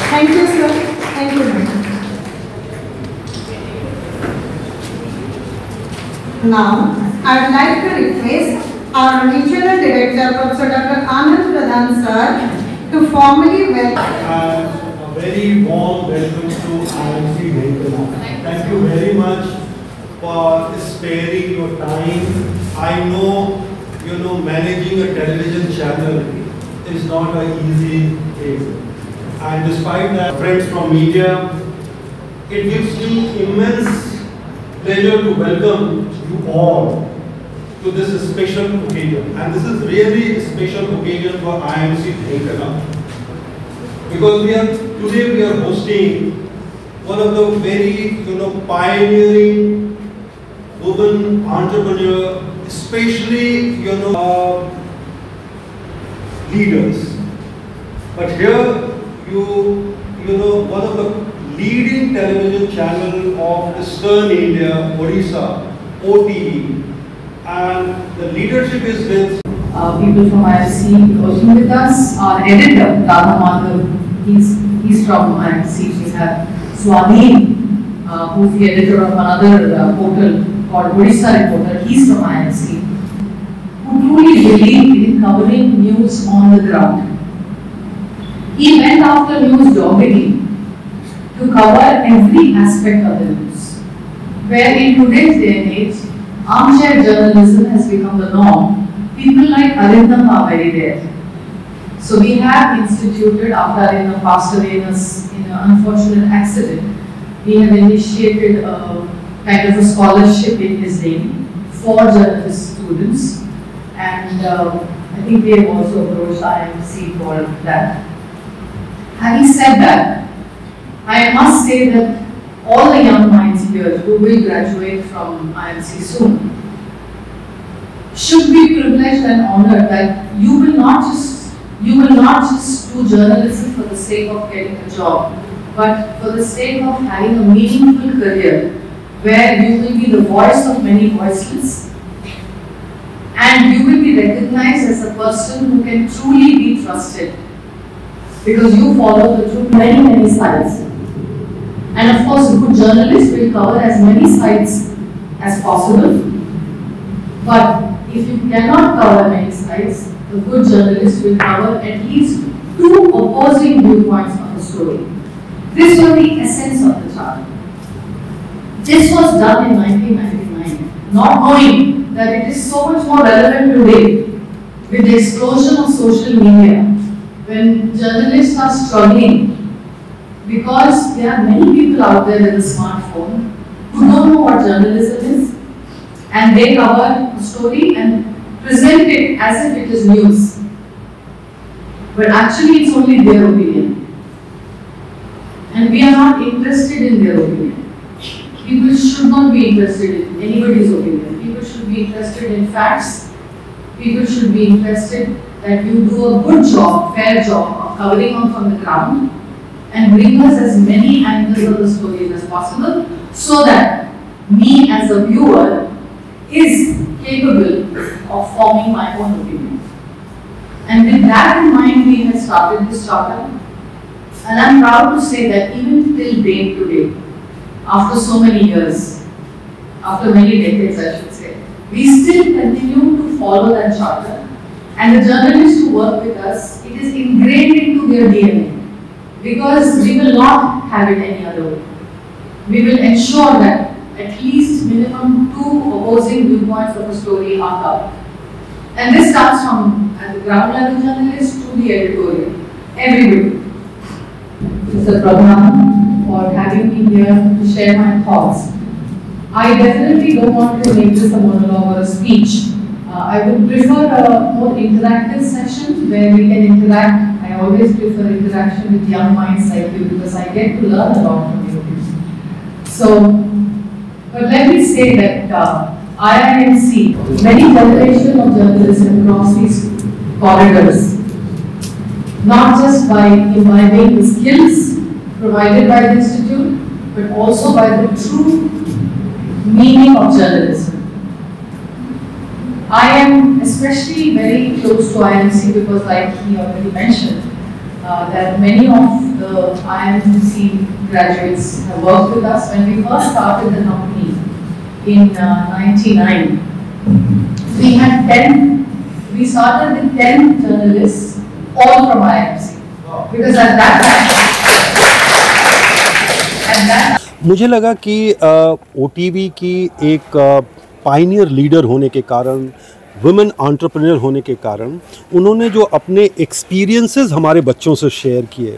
Thank you, sir. Thank you, ma'am. Now, I would like to request our Regional Director, Professor Dr. Anand Pradhan, sir, to formally welcome. A very warm welcome to IMC Vehicle. Thank you very much for sparing your time. I know, managing a television channel is not an easy thing. And despite that, friends from media, it gives me immense pleasure to welcome you all to this special occasion. And this is really a special occasion for IMC Vehicle. Because today we are hosting one of the very pioneering women entrepreneur, especially leaders. But here one of the leading television channel of Eastern India, Odisha, OTE, and the leadership is with people from IFC working with us. Our editor, Radha Madhav, he's from IFC. We have Swami, who's the editor of another portal called Odisha Reporter. He's from IFC, who truly believe in covering news on the ground. He went after news doggedly to cover every aspect of the news. Where in today's day and age, armchair journalism has become the norm. People like Arindam are very rare. So we have instituted, after Arindam passed away in an unfortunate accident, we have initiated a kind of a scholarship in his name for journalist students, and I think we have also approached IMC for that. Having said that, I must say that all the young minds here who will graduate from IMC soon should be privileged and honored that you will not just do journalism for the sake of getting a job, but for the sake of having a meaningful career where you will be the voice of many voiceless and you will be recognized as a person who can truly be trusted because you follow the truth many sides. And of course, a good journalist will cover as many sides as possible. But if you cannot cover many sides, a good journalist will cover at least two opposing viewpoints of the story. This was the essence of the charter. This was done in 1999, not knowing that it is so much more relevant today with the explosion of social media, when journalists are struggling because there are many people out there with a smartphone who don't know what journalism is, and they cover a story and present it as if it is news. But actually it's only their opinion. And we are not interested in their opinion. People should not be interested in anybody's opinion. People should be interested in facts. People should be interested that you do a good job, fair job of covering on from the ground and bring us as many angles of the stories as possible so that me as a viewer is capable of forming my own opinion. And with that in mind, we have started this charter. And I'm proud to say that even till date today, after so many years, after many decades I should say, we still continue to follow that charter. And the journalists who work with us, it is ingrained into their DNA. Because we will not have it any other way. We will ensure that at least minimum two opposing viewpoints of a story are covered. And this starts from at the ground level journalist to the editorial, everybody. Mr. Pradhan, for having me here to share my thoughts. I definitely don't want to make this a monologue or a speech. I would prefer a more interactive session where we can interact. I always prefer interaction with young minds like you because I get to learn a lot from you. So, but let me say that IIMC, many generations of journalists across these corridors, not just by imbibing the skills provided by the Institute, but also by the true meaning of journalism. I am especially very close to IMC because, like he already mentioned, that many of the IMC graduates have worked with us when we first started the company in 99. We had 10. We started with 10 journalists, all from IMC, because at that time, मुझे लगा कि OTV की एक Pioneer leader होने के कारण, women entrepreneur होने के कारण, उन्होंने जो अपने एक्सपीरियंसेस हमारे बच्चों से शेयर किए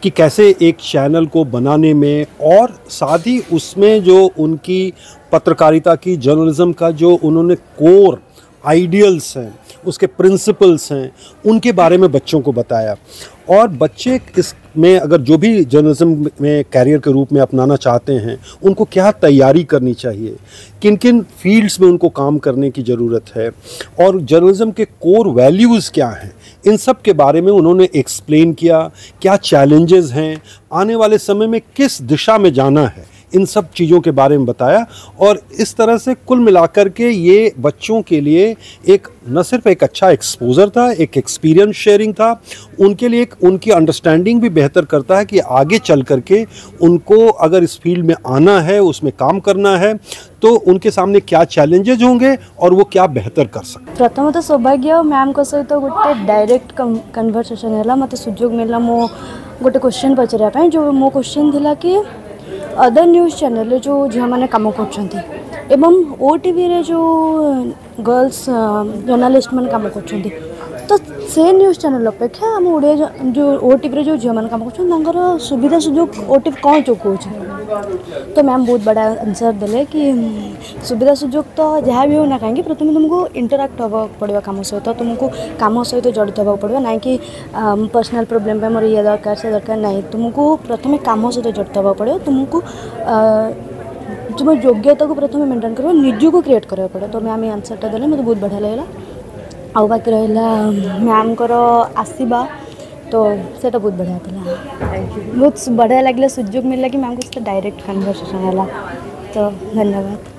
कि कैसे एक चैनल को बनाने में, और साथ ही उसमें जो उनकी पत्रकारिता की, जर्नलिज्म का जो उन्होंने कोर आइडियल्स हैं, उसके प्रिंसिपल्स हैं, उनके बारे में बच्चों को बताया। और बच्चे इसमें अगर जो भी जर्नलिज्म में कैरियर के रूप में अपनाना चाहते हैं, उनको क्या तैयारी करनी चाहिए, किन किन फील्ड्स में उनको काम करने की ज़रूरत है, और जर्नलिज्म के कोर वैल्यूज़ क्या हैं, इन सब के बारे में उन्होंने एक्सप्लेन किया। क्या चैलेंजेस हैं, आने वाले समय में किस दिशा में जाना है, इन सब चीज़ों के बारे में बताया। और इस तरह से कुल मिलाकर के ये बच्चों के लिए एक न सिर्फ एक अच्छा एक्सपोजर था, एक एक्सपीरियंस शेयरिंग था, उनके लिए एक उनकी अंडरस्टैंडिंग भी बेहतर करता है कि आगे चल करके उनको अगर इस फील्ड में आना है, उसमें काम करना है, तो उनके सामने क्या चैलेंजेज होंगे और वो क्या बेहतर कर सकते। प्रथम तो सौभाग्य मैम को सहित गोटे डायरेक्ट कन्वर्सेशन है, मत सुजोग मिलला मो गोटे क्वेश्चन पचारा, जो मो क्वेश्चन थिला कि अदर न्यूज़ चैनल जो झील मैंने कम कर ओटीवी रे जो गर्ल्स जर्नलिस्ट मैंने कम कर, तो से न्यूज़ चैनल अपेक्षा आम ओडिया जो ओटीवी जो झील मैंने कम कर सुविधा सुजोग ओटीवी कौन चुकौ। तो मैम बहुत बड़ा आंसर देले कि सुविधा सुजोग तो जहाँ भी होना कहीं प्रथम तुमको इंटराक्ट होगा पड़ेगा काम सहित, तो तुमको काम सहित जड़ित होगा पड़ेगा, ना कि पर्सनल प्रोब्लेम पे मोर ये दरकार से दरकार नहीं, तुमको प्रथम काम सहित जड़ित होगा पड़ेगा, तुमको तुम योग्यता को प्रथम मेंटेन कर निज को क्रिएट करा पड़े। तो मैम ये आंसरटा देले मतलब बहुत बढ़िया लगे। आउ बाकी रहा मैम को आसवा, तो सेटा बहुत बढ़िया था, बहुत बढ़िया लगे, सुजोग मिलला कि मैम को डायरेक्ट कन्वर्सेशन है। तो धन्यवाद।